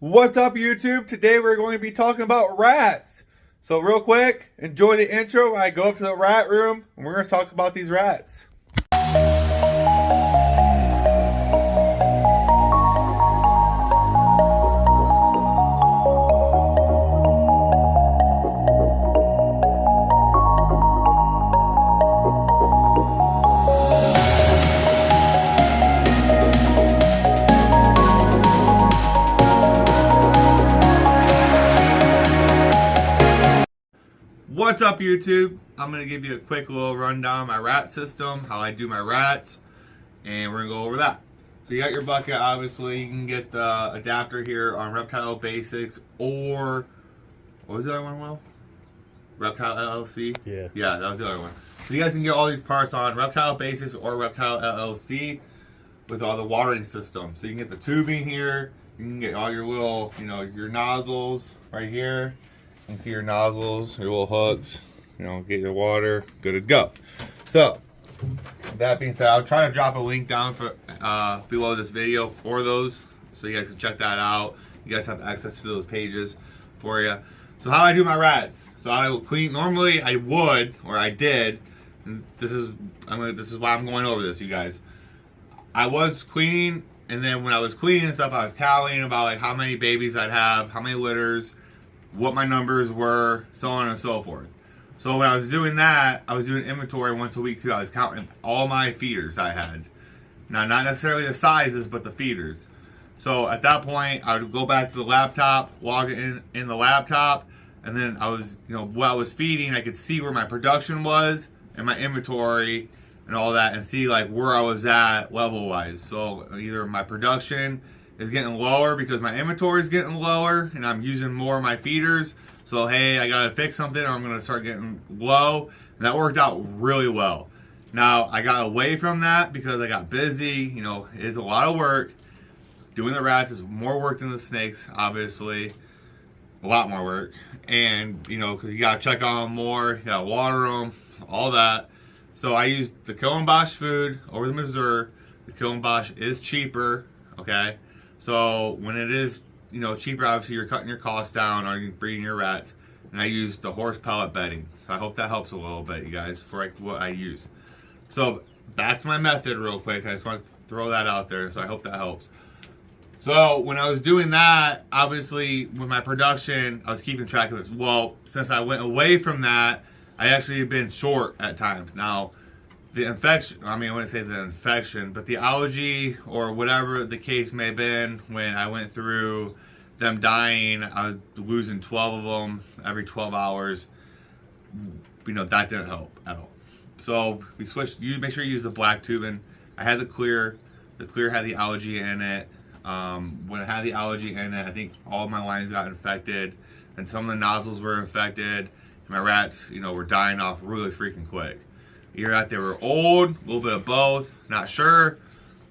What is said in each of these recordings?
What's up, YouTube? Today we're going to be talking about rats. So real quick, enjoy the intro. I go up to the rat room and we're going to talk about these rats. What's up, YouTube? I'm going to give you a quick little rundown of my rat system, how I do my rats, and we're going to go over that. So you got your bucket, obviously. You can get the adapter here on Reptile Basics, or what was the other one, Will? Reptile LLC? Yeah, that was the other one. So you guys can get all these parts on Reptile Basics or Reptile LLC with all the watering system. So you can get the tubing here, you can get all your little, your nozzles right here. You can see your nozzles, your little hooks, get your water, good to go. So, that being said, I'll try to drop a link down for below this video for those, so you guys can check that out. You guys have access to those pages for you. So how I do my rats. So I will clean, normally I would, or I did, and this is why I'm going over this, you guys. I was cleaning, and then when I was cleaning and stuff, I was tallying about like how many babies I'd have, how many litters, what my numbers were, so on and so forth. So when I was doing that, I was doing inventory once a week too. I was counting all my feeders I had. Now, not necessarily the sizes, but the feeders. So at that point, I would go back to the laptop, log it in the laptop, and then I was, what I was feeding, I could see where my production was and my inventory and all that, and see like where I was at level-wise. So either my production is getting lower because my inventory is getting lower and I'm using more of my feeders. So hey, I gotta fix something or I'm gonna start getting low. And that worked out really well. Now I got away from that because I got busy. It's a lot of work. Doing the rats is more work than the snakes, obviously. A lot more work. And because you gotta check on them more, you gotta water them, all that. So I used the Killenbosch food over the Mazur. The Killenbosch is cheaper, okay? So when it is, cheaper, obviously you're cutting your costs down or you're breeding your rats. And I use the horse pellet bedding. So I hope that helps a little bit, you guys, for what I use. So back to my method real quick. I just want to throw that out there. So I hope that helps. So when I was doing that, obviously with my production, I was keeping track of this. Well, since I went away from that, I actually have been short at times. Now, the infection, I wouldn't say the infection, but the allergy or whatever the case may have been, when I went through them dying, I was losing 12 of them every 12 hours. That didn't help at all. So we switched, you make sure you use the black tubing. I had the clear had the allergy in it. When it had the allergy in it, I think all of my lines got infected and some of the nozzles were infected. And my rats, were dying off really freaking quick. Either that they were old, a little bit of both, not sure.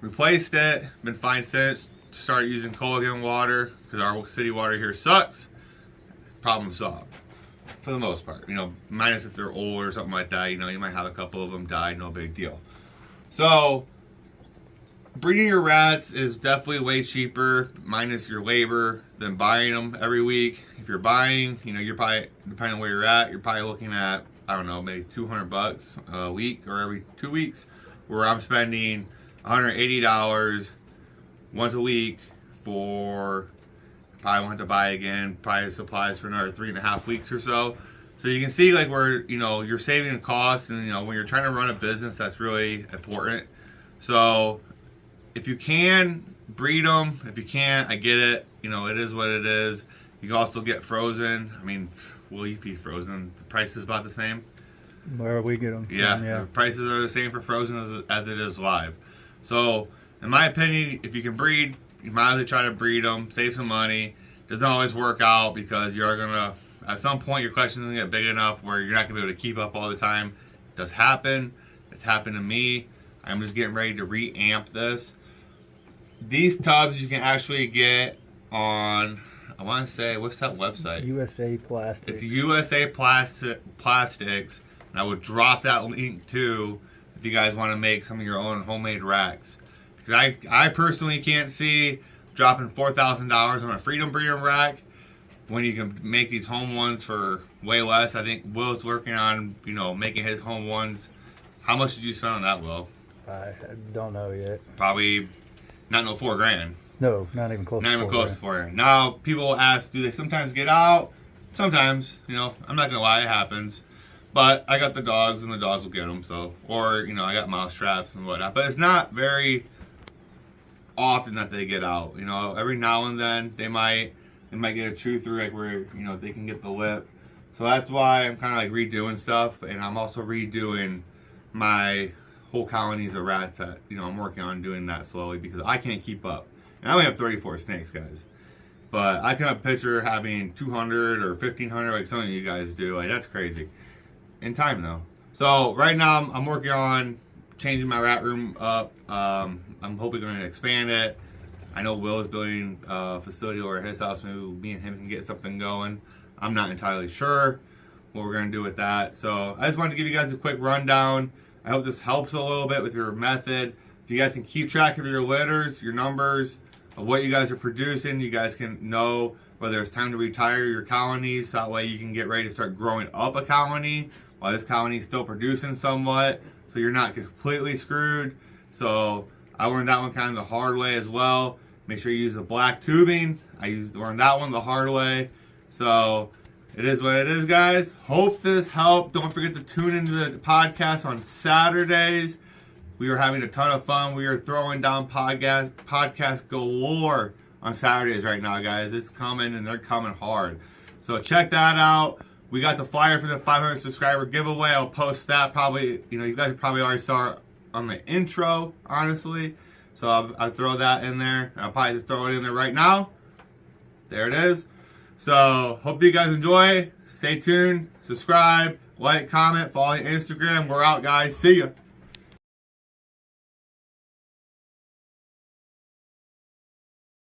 Replaced it, been fine since. Started using Culligan water because our city water here sucks. Problem solved for the most part. Minus if they're old or something like that. You might have a couple of them die, no big deal. So breeding your rats is definitely way cheaper, minus your labor, than buying them every week. If you're buying, you're probably, depending on where you're at, you're probably looking at, I don't know, maybe $200 a week or every 2 weeks, where I'm spending $180 once a week for, probably want to buy again, probably supplies for another 3.5 weeks or so. So you can see like where, you're saving costs, and when you're trying to run a business, that's really important. So if you can, breed them. If you can't, I get it. It is what it is. You can also get frozen. Will you feed frozen? The price is about the same. Where we get them yeah, from, yeah. The prices are the same for frozen as it is live. So, in my opinion, if you can breed, you might as well try to breed them. Save some money. Doesn't always work out because you're gonna, at some point, your collection's gonna get big enough where you're not gonna be able to keep up all the time. It does happen. It's happened to me. I'm just getting ready to re-amp this. These tubs you can actually get on, I want to say, what's that website? USA Plastics. It's USA Plastics, and I would drop that link too if you guys want to make some of your own homemade racks. Because I personally can't see dropping $4,000 on a Freedom Breeder rack when you can make these home ones for way less. I think Will's working on, making his home ones. How much did you spend on that, Will? I don't know yet. Probably not no $4,000. No, not even close. Not to even four close to grand. $4,000. Now people will ask, do they sometimes get out? Sometimes, I'm not gonna lie, it happens. But I got the dogs, and the dogs will get them. So, or I got mouse traps and whatnot. But it's not very often that they get out. Every now and then they might get a chew through, like where they can get the lip. So that's why I'm kind of like redoing stuff, and I'm also redoing my whole colonies of rats that I'm working on doing that slowly because I can't keep up. And I only have 34 snakes, guys. But I cannot picture having 200 or 1,500 like some of you guys do. Like, that's crazy. In time, though. So right now I'm working on changing my rat room up. I'm hoping going to expand it. I know Will is building a facility over at his house. Maybe me and him can get something going. I'm not entirely sure what we're going to do with that. So I just wanted to give you guys a quick rundown. I hope this helps a little bit with your method. If you guys can keep track of your litters, your numbers, of what you guys are producing, you guys can know whether it's time to retire your colonies. So that way you can get ready to start growing up a colony while this colony is still producing somewhat. So you're not completely screwed. So I learned that one kind of the hard way as well. Make sure you use the black tubing. Learned that one the hard way. So it is what it is, guys. Hope this helped. Don't forget to tune into the podcast on Saturdays. We are having a ton of fun. We are throwing down podcast galore on Saturdays right now, guys. It's coming, and they're coming hard. So check that out. We got the flyer for the 500 subscriber giveaway. I'll post that probably. You guys probably already saw it on the intro, honestly. So I'll throw that in there. I'll probably just throw it in there right now. There it is. So hope you guys enjoy. Stay tuned. Subscribe. Like, comment. Follow Instagram. We're out, guys. See ya.